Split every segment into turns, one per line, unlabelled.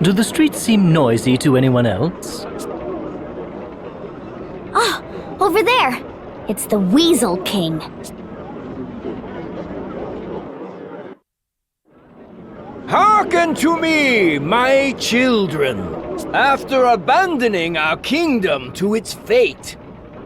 Do the streets seem noisy to anyone else?
Ah, over there! It's the Weasel King.
Hearken to me, my children! After abandoning our kingdom to its fate,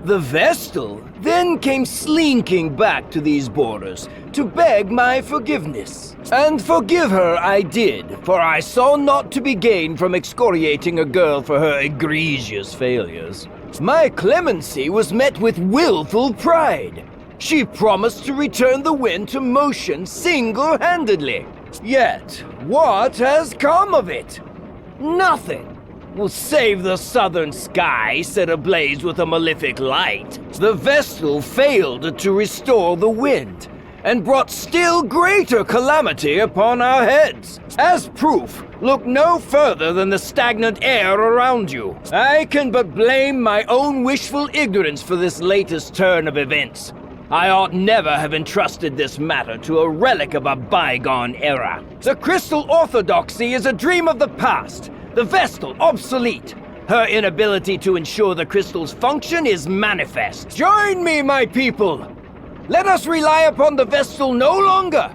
the Vestal then came slinking back to these borders to beg my forgiveness. And forgive her I did, for I saw naught to be gained from excoriating a girl for her egregious failures. My clemency was met with willful pride. She promised to return the wind to motion single-handedly. Yet, what has come of it? Nothing. Will save the southern sky set ablaze with a malefic light. The Vestal failed to restore the wind, and brought still greater calamity upon our heads. As proof, look no further than the stagnant air around you. I can but blame my own wishful ignorance for this latest turn of events. I ought never have entrusted this matter to a relic of a bygone era. The Crystal Orthodoxy is a dream of the past, the Vestal obsolete. Her inability to ensure the crystal's function is manifest. Join me, my people! Let us rely upon the Vestal no longer!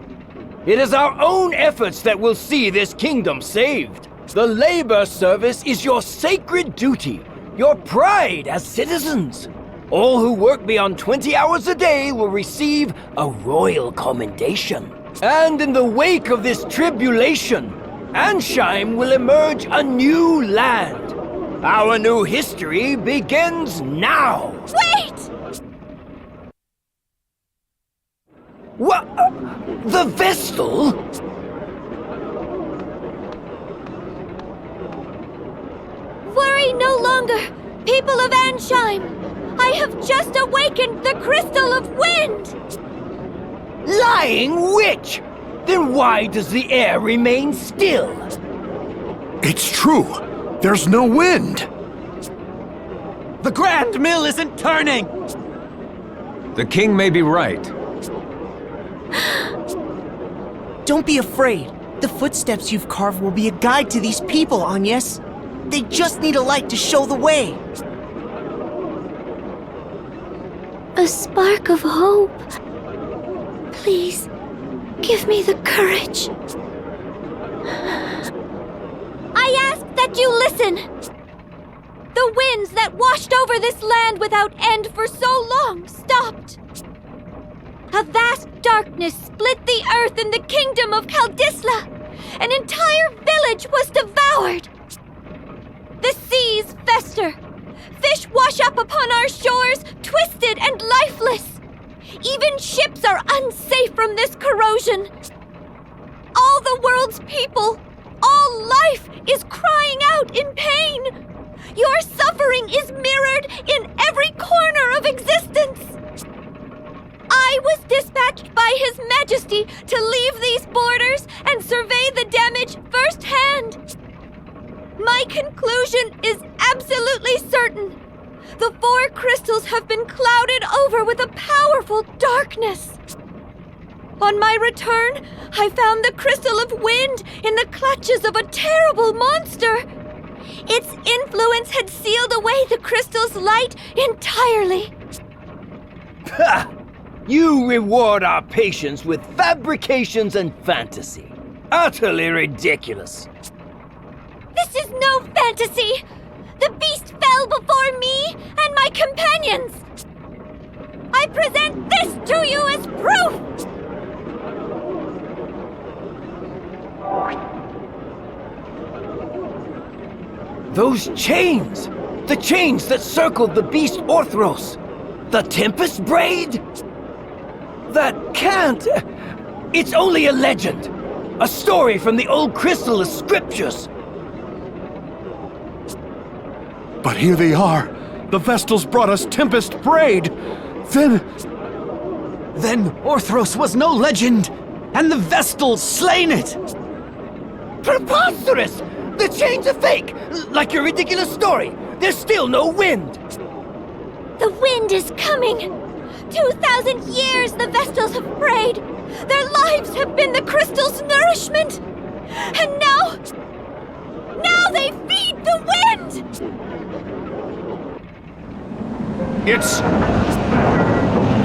It is our own efforts that will see this kingdom saved. The labor service is your sacred duty, your pride as citizens. All who work beyond 20 hours a day will receive a royal commendation. And in the wake of this tribulation, Ansheim will emerge a new land. Our new history begins now.
Wait!
What? The Vestal?
Worry no longer, people of Ansheim. I have just awakened the Crystal of Wind!
Lying witch! Then why does the air remain still?
It's true. There's no wind.
The Grand Mill isn't turning!
The king may be right.
Don't be afraid. The footsteps you've carved will be a guide to these people, Agnes. They just need a light to show the way.
A spark of hope. Please, give me the courage. I ask that you listen. The winds that washed over this land without end for so long stopped. A vast darkness split the earth in the kingdom of Kaldisla. An entire village was devoured. The seas fester. Fish wash up upon our shores, twisted and lifeless. Even ships are unsafe from this corrosion. All the world's people, all life is crying out in pain. Your suffering is mirrored in every corner of existence. I was dispatched by His Majesty to leave these borders and survey the damage firsthand. My conclusion is absolutely certain. The four crystals have been clouded over with a powerful darkness. On my return, I found the Crystal of Wind in the clutches of a terrible monster. Its influence had sealed away the crystal's light entirely.
Ha! You reward our patience with fabrications and fantasy. Utterly ridiculous.
This is no fantasy! The beast fell before me and my companions! I present this to you as proof!
Those chains! The chains that circled the beast Orthros! The Tempest Braid? That can't... It's only a legend. A story from the old Crystallis scriptures.
But here they are. The Vestals brought us Tempest Braid. Then
Orthros was no legend, and the Vestals slain it!
Preposterous! The chains are fake! Like your ridiculous story. There's still no wind.
The wind is coming! 2,000 years the Vestals have prayed! Their lives have been the crystal's nourishment! And now they feed the wind!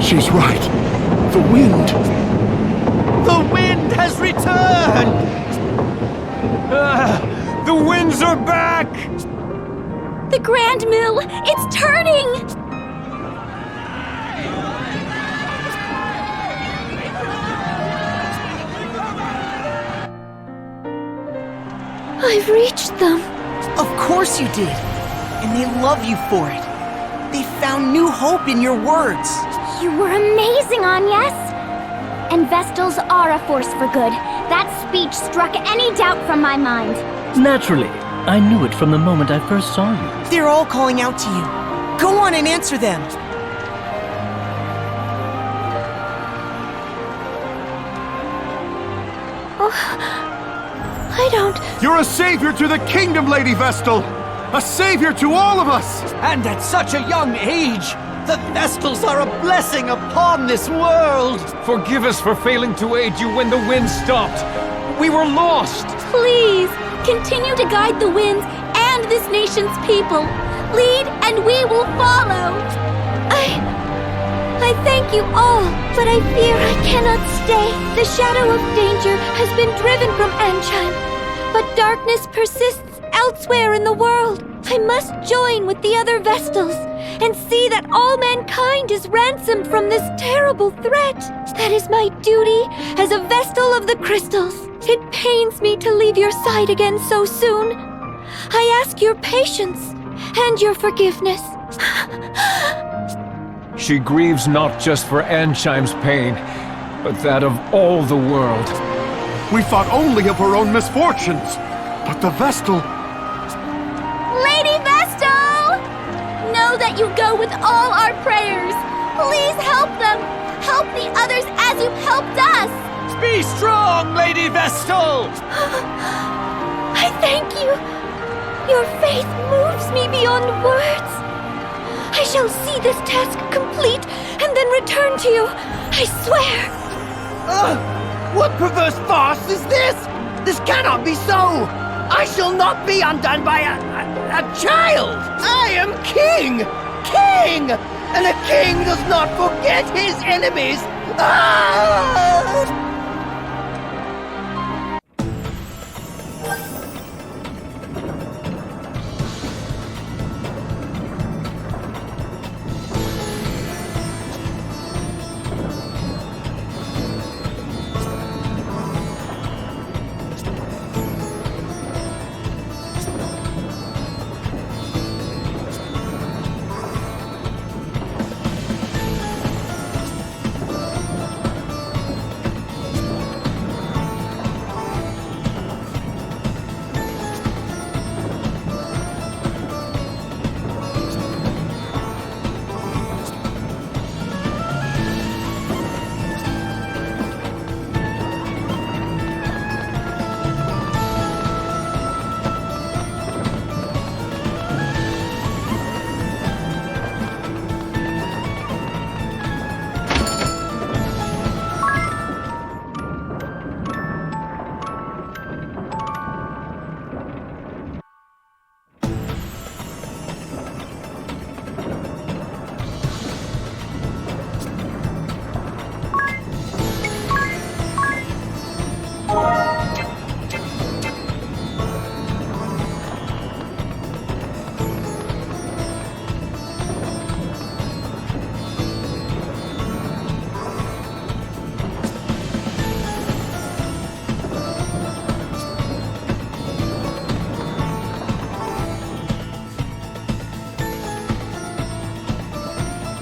she's right. The wind.
The wind has returned!
The winds are back!
The Grand Mill, it's turning! I've reached them.
Of course you did. And they love you for it. They found new hope in your words.
You were amazing, Agnes! And Vestals are a force for good. That speech struck any doubt from my mind.
Naturally. I knew it from the moment I first saw you.
They're all calling out to you. Go on and answer them.
I don't...
You're a savior to the kingdom, Lady Vestal! A savior to all of us!
And at such a young age, the Vestals are a blessing upon this world!
Forgive us for failing to aid you when the wind stopped. We were lost.
Please, continue to guide the winds and this nation's people. Lead and we will follow. I thank you all, but I fear I cannot stay. The shadow of danger has been driven from Ansheim, but darkness persists elsewhere in the world. I must join with the other Vestals and see that all mankind is ransomed from this terrible threat. That is my duty as a Vestal of the Crystals. It pains me to leave your side again so soon. I ask your patience and your forgiveness.
She grieves not just for Ansheim's pain, but that of all the world.
We thought only of our own misfortunes. But the Vestal...
Lady Vestal! Know that you go with all our prayers. Please help them. Help the others as you've helped us.
Be strong, Lady Vestal!
I thank you. Your faith moves me beyond words. I shall see this task complete and then return to you. I swear.
What perverse farce is this? This cannot be so! I shall not be undone by a child! I am king! King! And a king does not forget his enemies! Ah!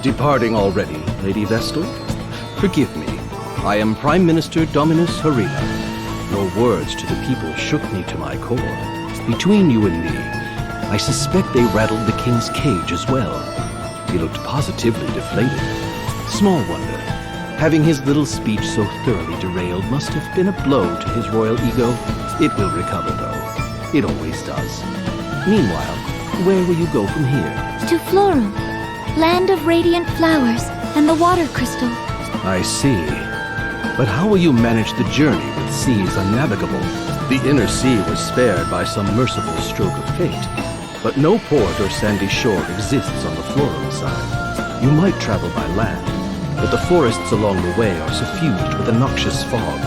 Departing already, Lady Vestal? Forgive me. I am Prime Minister Dominus Harina. Your words to the people shook me to my core. Between you and me, I suspect they rattled the king's cage as well. He looked positively deflated. Small wonder. Having his little speech so thoroughly derailed must have been a blow to his royal ego. It will recover, though. It always does. Meanwhile, where will you go from here?
To Florum, land of radiant flowers and the water crystal.
I see. But how will you manage the journey with seas unnavigable? The inner sea was spared by some merciful stroke of fate, but no port or sandy shore exists on the Florum side. You might travel by land, but the forests along the way are suffused with a noxious fog.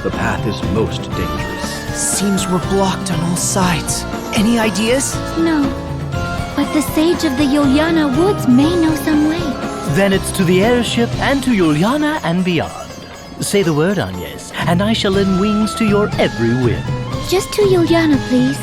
The path is most dangerous.
Seems we're blocked on all sides. Any ideas?
No. But the sage of the Yuliana Woods may know some way.
Then it's to the airship and to Juliana and beyond. Say the word, Agnes, and I shall lend wings to your every whim.
Just to Juliana, please.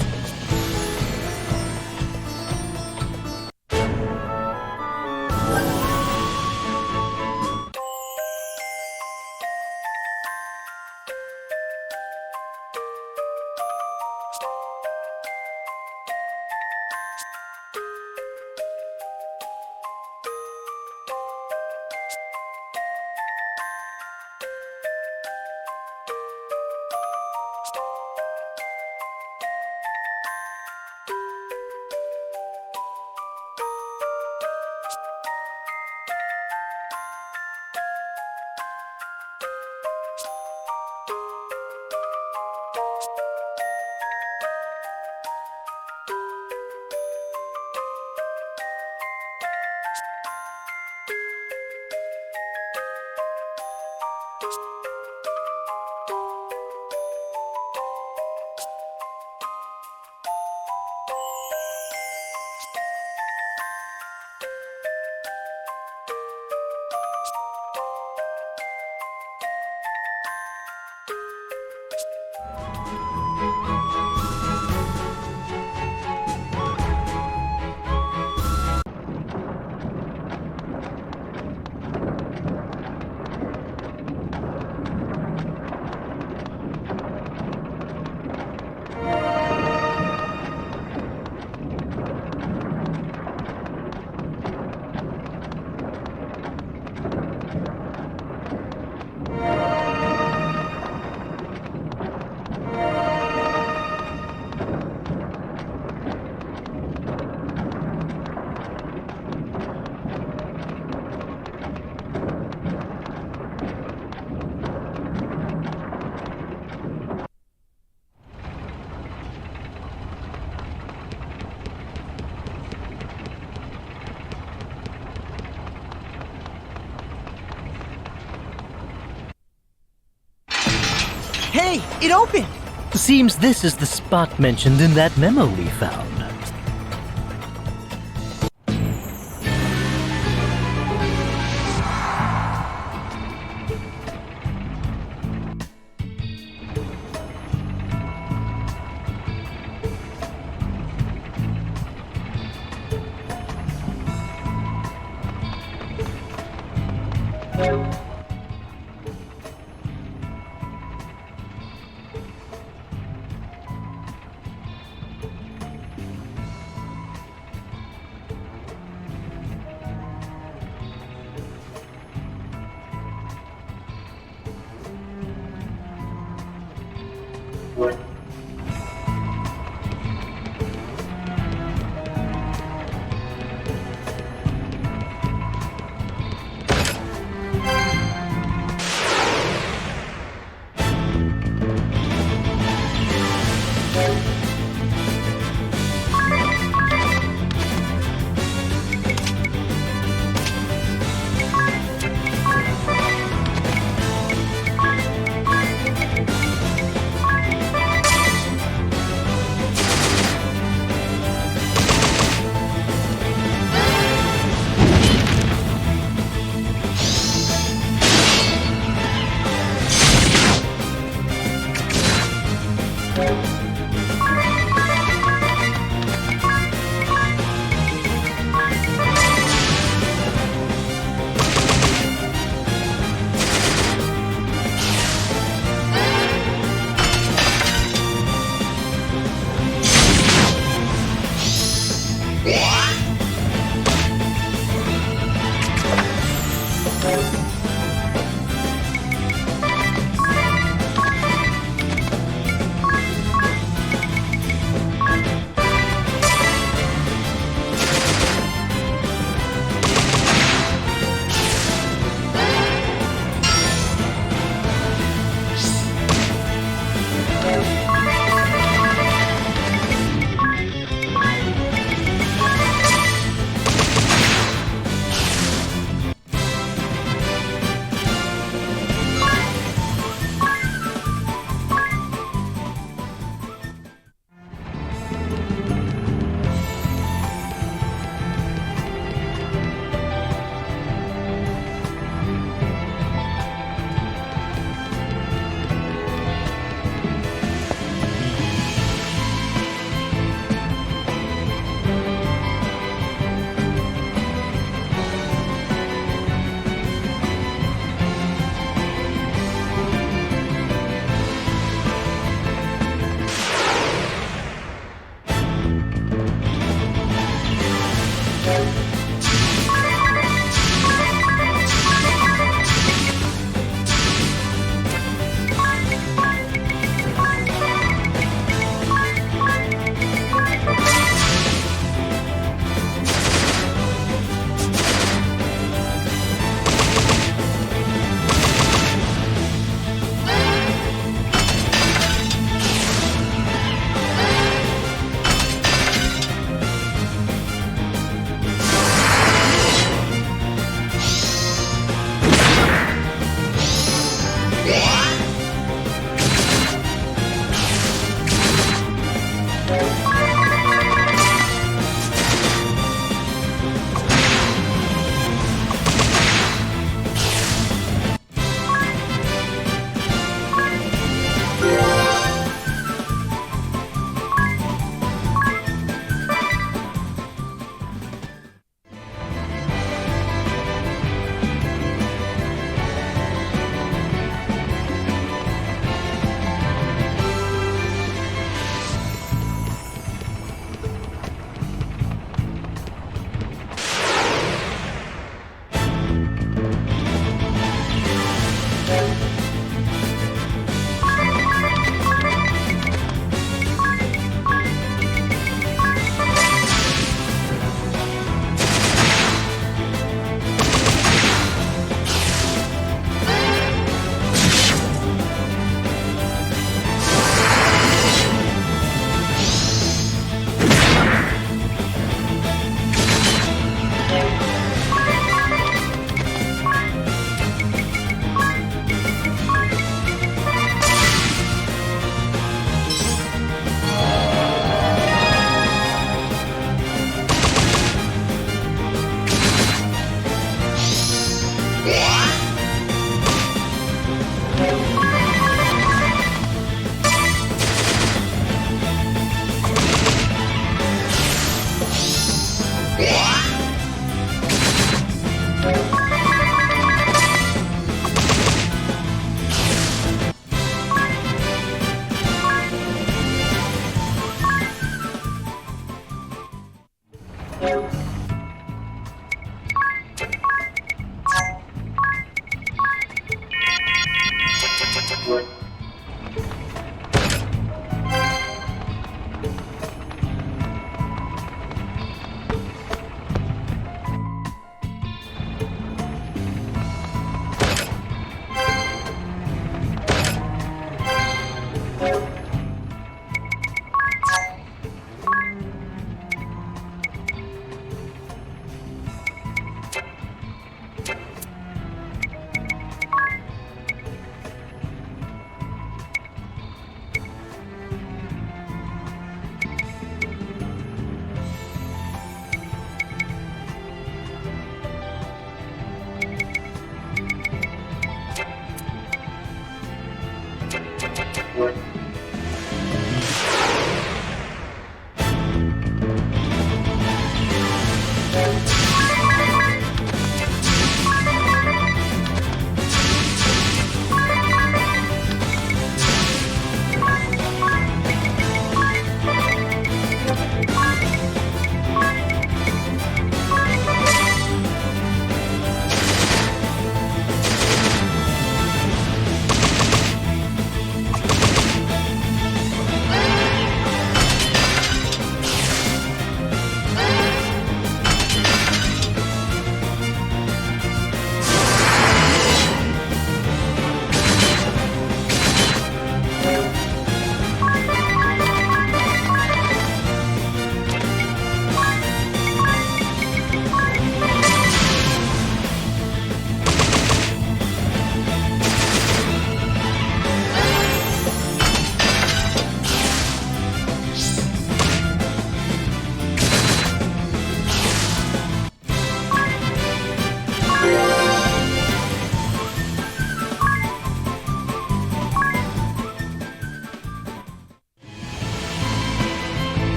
Hey, it opened!
Seems this is the spot mentioned in that memo we found.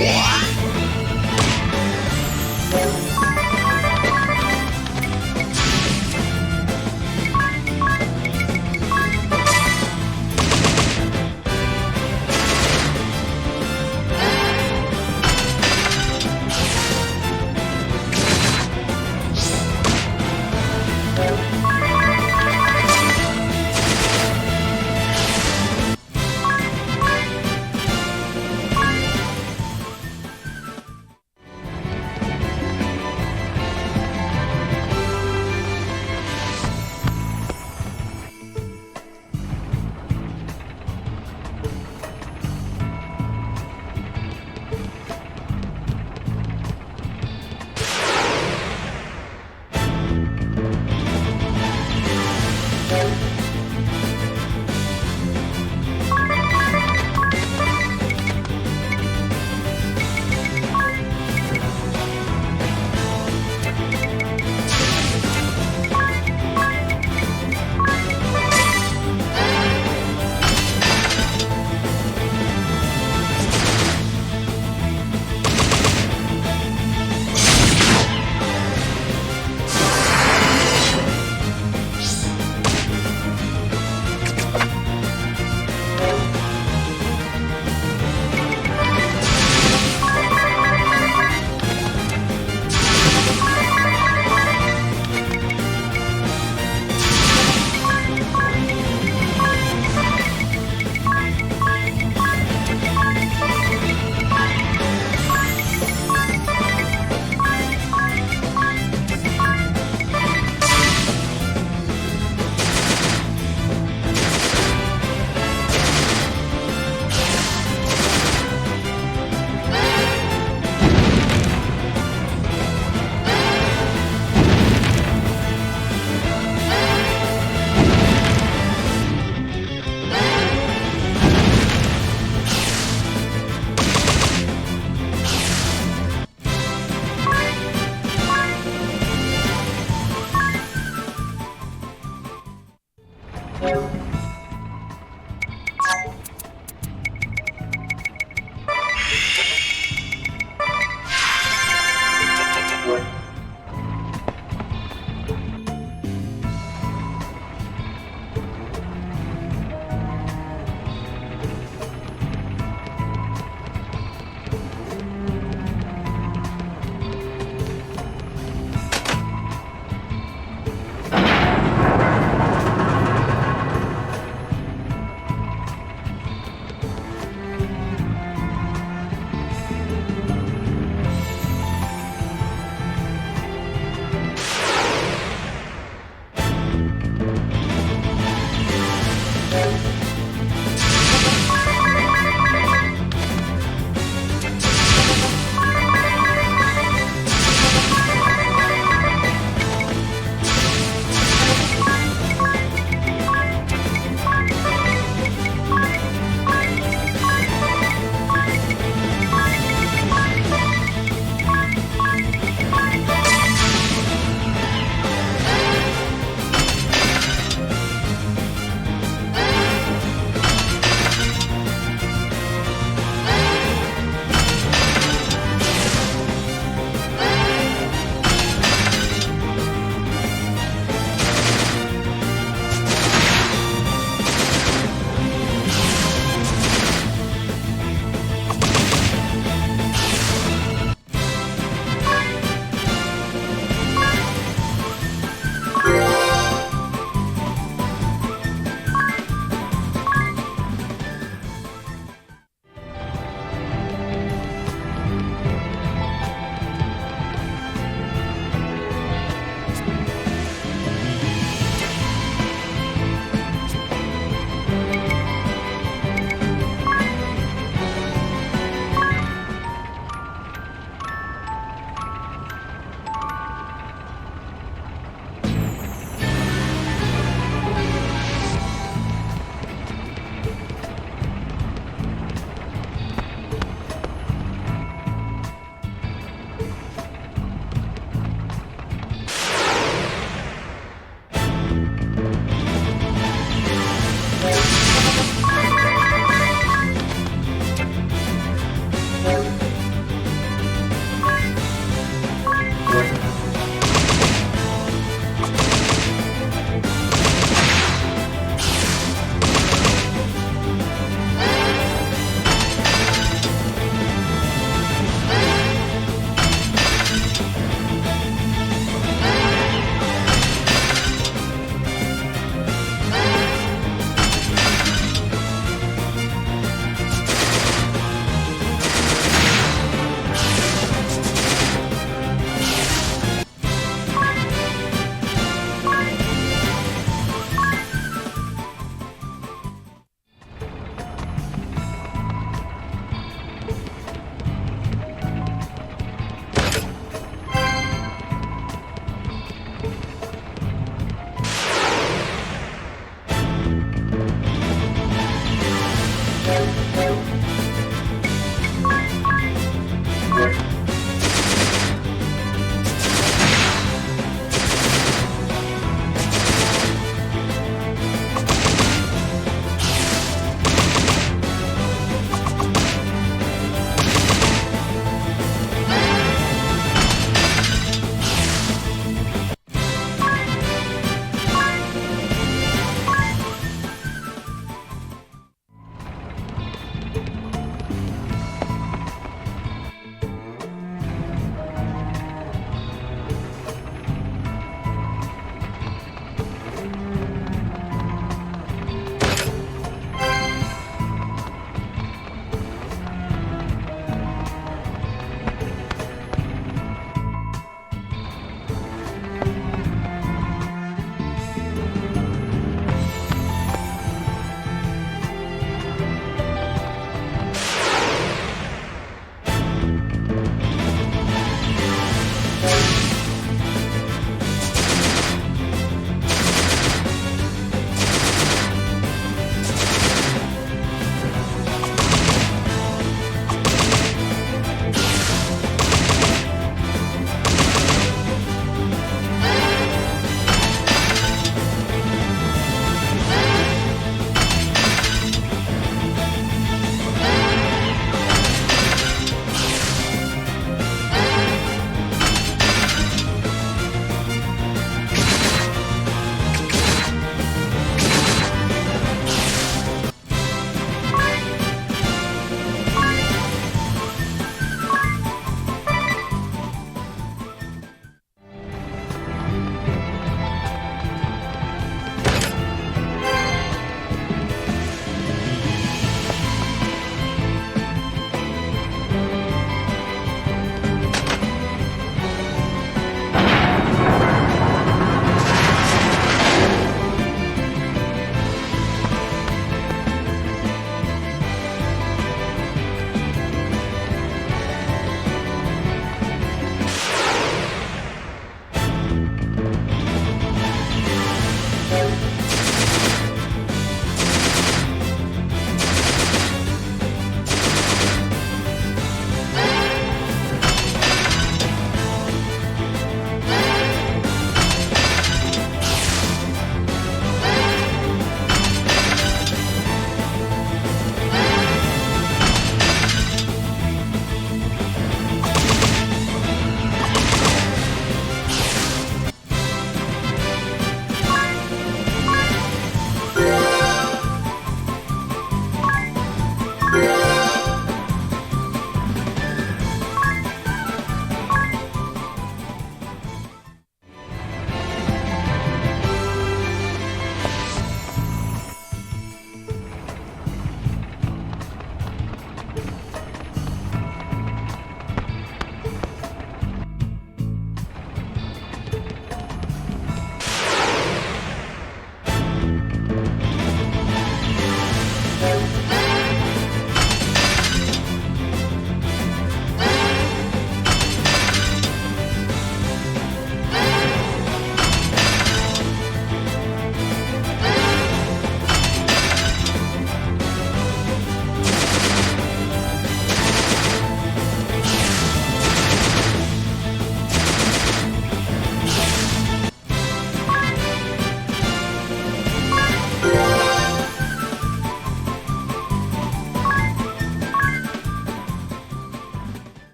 Wow!